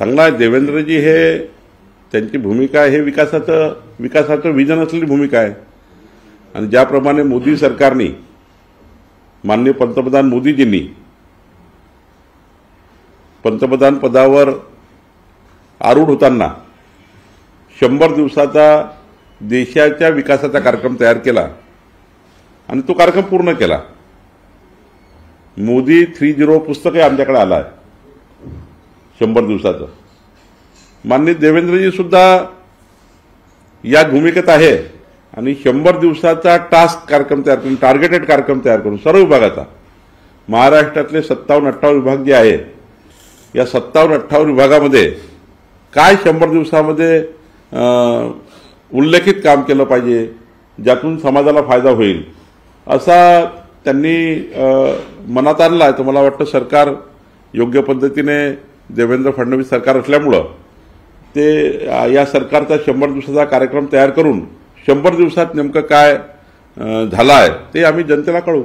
चांगला आहे। देवेंद्रजी हे त्यांची भूमिका हे विकासाचं विजन असलेली भूमिका आहे आणि ज्याप्रमाणे मोदी सरकारने माननीय पंतप्रधान मोदीजींनी पंतप्रधान पदावर आरूढ होताना 100 दिवसाचा देशाच्या विकासाचा कार्यक्रम तयार केला आणि तो कार्यक्रम पूर्ण केला। मोदी 30 पुस्तक आमच्याकडे आलं आहे 100 दिवसाचं। माननीय देवेंद्रजी सुद्धा या भूमिकेत आहे आणि 100 दिवसाचा टास्क कार्यक्रम तयार करून टार्गेटेड कार्यक्रम तयार करून सर्व विभागाचा महाराष्ट्रातले 57-58 विभाग जे आहे या 57-58 विभागामध्ये काय 100 दिवसामध्ये उल्लेखित काम केलं पाहिजे ज्यातून समाजाला फायदा होईल असा त्यांनी मनात आणला आहे। तर मला वाटतं सरकार योग्य पद्धतीने देवेंद्र फडणवीस सरकार असल्यामुळं ते या सरकारचा 100 दिवसाचा कार्यक्रम तयार करून 100 दिवसात नेमकं काय झालं आहे ते आम्ही जनतेला कळवू।